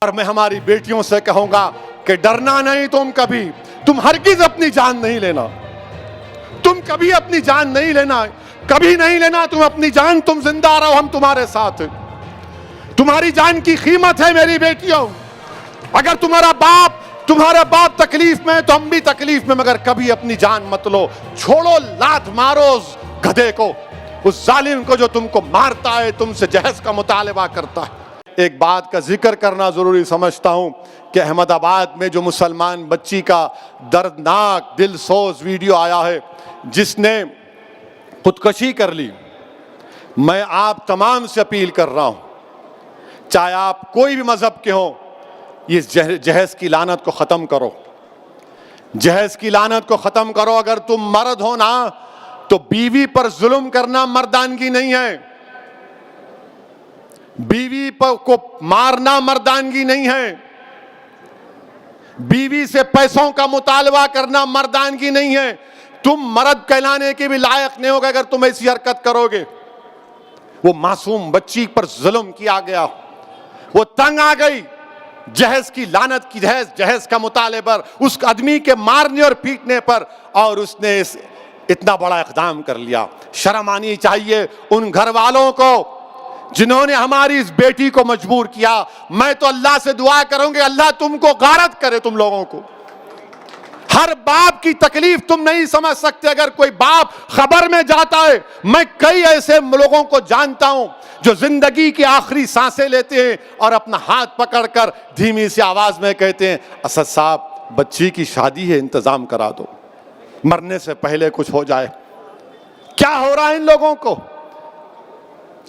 और मैं हमारी बेटियों से कहूंगा कि डरना नहीं, तुम हरगिज अपनी जान नहीं लेना, तुम कभी अपनी जान नहीं लेना, कभी नहीं लेना तुम अपनी जान। तुम जिंदा रहो, हम तुम्हारे साथ हैं। तुम्हारी जान की कीमत है मेरी बेटियों। अगर तुम्हारा बाप तकलीफ में है तो हम भी तकलीफ में, मगर कभी अपनी जान मत लो। छोड़ो, लात मारो उस गधे को, उस जालिम को जो तुमको मारता है, तुमसे जहज का मुतालबा करता है। एक बात का जिक्र करना जरूरी समझता हूं कि अहमदाबाद में जो मुसलमान बच्ची का दर्दनाक दिलसोज वीडियो आया है जिसने खुदकशी कर ली, मैं आप तमाम से अपील कर रहा हूं, चाहे आप कोई भी मजहब के हो, इस जहेज की लानत को खत्म करो, जहेज की लानत को खत्म करो। अगर तुम मर्द हो ना तो बीवी पर जुल्म करना मर्दानगी नहीं है, बीवी को मारना मर्दानगी नहीं है, बीवी से पैसों का मुतालबा करना मर्दानगी नहीं है। तुम मर्द कहलाने के भी लायक नहीं होगे अगर तुम ऐसी हरकत करोगे। वो मासूम बच्ची पर जुल्म किया गया, वो तंग आ गई जहेज की लानत की, जहेज का मुतालबा पर, उस आदमी के मारने और पीटने पर, और उसने इतना बड़ा इक़दाम कर लिया। शर्म आनी चाहिए उन घर वालों को जिन्होंने हमारी इस बेटी को मजबूर किया। मैं तो अल्लाह से दुआ करूंगी, अल्लाह तुमको गारत करे, तुम लोगों को। हर बाप की तकलीफ तुम नहीं समझ सकते। अगर कोई बाप खबर में जाता है, मैं कई ऐसे लोगों को जानता हूं जो जिंदगी की आखिरी सांसें लेते हैं और अपना हाथ पकड़कर धीमी सी आवाज में कहते हैं, असद साहब बच्ची की शादी है, इंतजाम करा दो, मरने से पहले कुछ हो जाए। क्या हो रहा है इन लोगों को?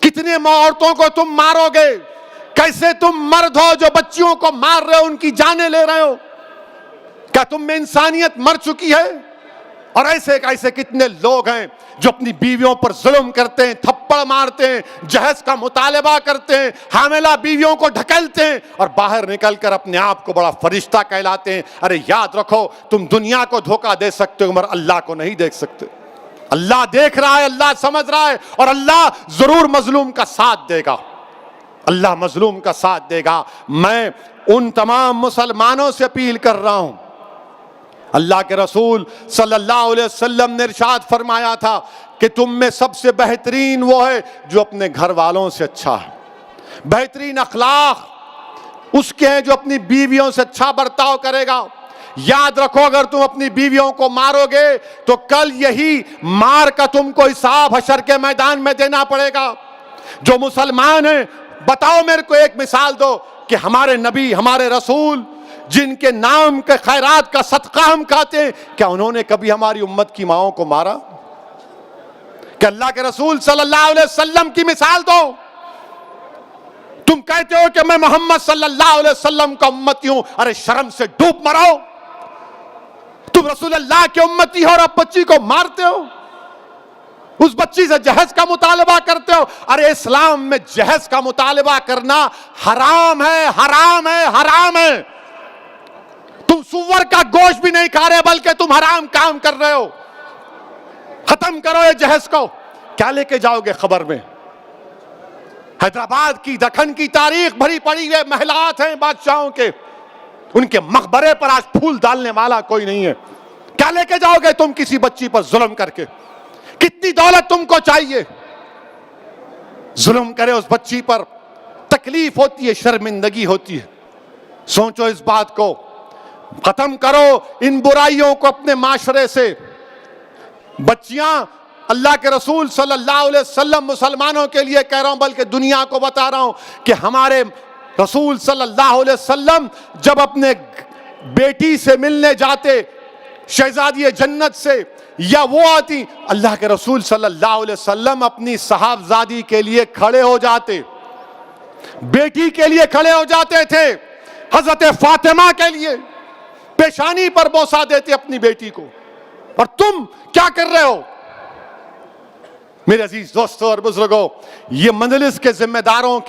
कितने औरतों को तुम मारोगे? कैसे तुम मर्द हो जो बच्चियों को मार रहे हो, उनकी जानें ले रहे हो? क्या तुम में इंसानियत मर चुकी है? और ऐसे कितने लोग हैं जो अपनी बीवियों पर जुल्म करते हैं, थप्पड़ मारते हैं, जहेज का मुतालबा करते हैं, हामिला बीवियों को ढकेलते हैं और बाहर निकलकर अपने आप को बड़ा फरिश्ता कहलाते हैं। अरे याद रखो, तुम दुनिया को धोखा दे सकते हो मगर अल्लाह को नहीं देख सकते। अल्लाह देख रहा है, अल्लाह समझ रहा है, और अल्लाह जरूर मजलूम का साथ देगा, अल्लाह मजलूम का साथ देगा। मैं उन तमाम मुसलमानों से अपील कर रहा हूं, अल्लाह के रसूल सल्लल्लाहु अलैहि वसल्लम ने इरशाद फरमाया था कि तुम में सबसे बेहतरीन वो है जो अपने घर वालों से अच्छा है। बेहतरीन अखलाक उसके हैं जो अपनी बीवियों से अच्छा बर्ताव करेगा। याद रखो, अगर तुम अपनी बीवियों को मारोगे तो कल यही मार का तुमको हिसाब हशर के मैदान में देना पड़ेगा। जो मुसलमान हैं, बताओ मेरे को एक मिसाल दो कि हमारे नबी, हमारे रसूल, जिनके नाम के खैरात का सदका हम खाते हैं, क्या उन्होंने कभी हमारी उम्मत की माओं को मारा? क्या अल्लाह के रसूल सल्लल्लाहु अलैहि वसल्लम की मिसाल दो। तुम कहते हो कि मैं मोहम्मद सल्लल्लाहु अलैहि वसल्लम का उम्मती हूं, अरे शर्म से डूब मरो। तुम रसूल अल्लाह के उम्मती हो और अब बच्ची को मारते हो, उस बच्ची से जहेज का मुतालबा करते हो। अरे इस्लाम में जहेज का मुतालबा करना हराम है, हराम है, हराम है। तुम सुअर का गोश्त भी नहीं खा रहे बल्कि तुम हराम काम कर रहे हो। खत्म करो ये जहेज को। क्या लेके जाओगे खबर में? हैदराबाद की, दखन की तारीख भरी पड़ी है, महलात हैं बादशाहों के, उनके मकबरे पर आज फूल डालने वाला कोई नहीं है। क्या लेके जाओगे तुम किसी बच्ची पर जुल्म करके? कितनी दौलत तुमको चाहिए? जुल्म करे उस बच्ची पर, तकलीफ होती है, शर्मिंदगी होती है। सोचो इस बात को, खत्म करो इन बुराइयों को अपने माशरे से। बच्चियां, अल्लाह के रसूल सल्लल्लाहु अलैहि वसल्लम मुसलमानों के लिए कह रहा हूं बल्कि दुनिया को बता रहा हूं कि हमारे रसूल सल्लल्लाहु अलैहि वसल्लम जब अपने बेटी से मिलने जाते, शहजादी जन्नत से, या वो आती, अल्लाह के रसूल सल्लल्लाहु अलैहि वसल्लम अपनी साहबजादी के लिए खड़े हो जाते, बेटी के लिए खड़े हो जाते थे। हजरत फातिमा के लिए पेशानी पर बोसा देते अपनी बेटी को। और तुम क्या कर रहे हो? मेरे अजीज दोस्तों और बुजुर्गों, ये मंजलिस के जिम्मेदारों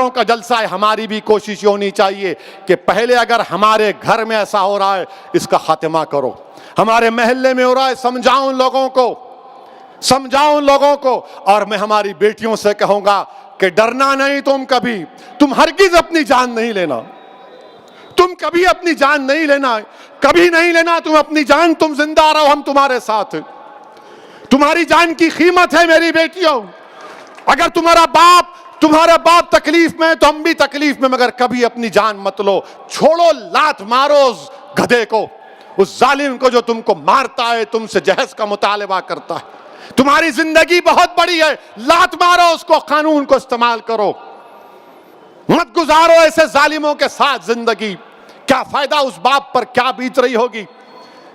का जलसा है। हमारी भी कोशिश होनी चाहिए कि पहले अगर हमारे घर में ऐसा हो रहा है, इसका खात्मा करो। हमारे महल्ले में हो रहा है, समझाओ उन लोगों को। और मैं हमारी बेटियों से कहूंगा कि डरना नहीं तुम हरगिज अपनी जान नहीं लेना, तुम कभी अपनी जान नहीं लेना, कभी नहीं लेना तुम अपनी जान, तुम जिंदा रहो, हम तुम्हारे साथ। तुम्हारी जान की कीमत है मेरी बेटियों। अगर तुम्हारा बाप तकलीफ में तो हम भी तकलीफ में, मगर कभी अपनी जान मत लो। छोड़ो, लात मारो उस गधे को, उस जालिम को जो तुमको मारता है, तुमसे जहज का मुतालबा करता है। तुम्हारी जिंदगी बहुत बड़ी है, लात मारो उसको, कानून को इस्तेमाल करो, मत गुजारो ऐसे जालिमों के साथ जिंदगी। क्या फायदा उस बाप पर क्या बीत रही होगी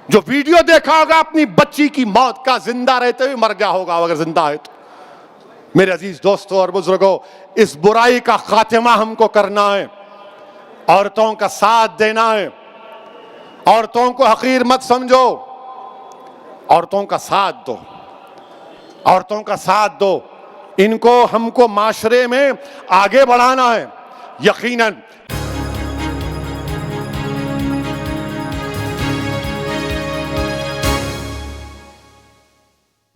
जो वीडियो देखा होगा अपनी बच्ची की मौत का, जिंदा रहते हुए मर गया होगा अगर जिंदा है तो। मेरे अजीज दोस्तों और बुजुर्गों, इस बुराई का खात्मा हमको करना है, औरतों का साथ देना है। औरतों को हकीर मत समझो, औरतों का साथ दो, औरतों का साथ दो। इनको हमको माशरे में आगे बढ़ाना है। यकीनन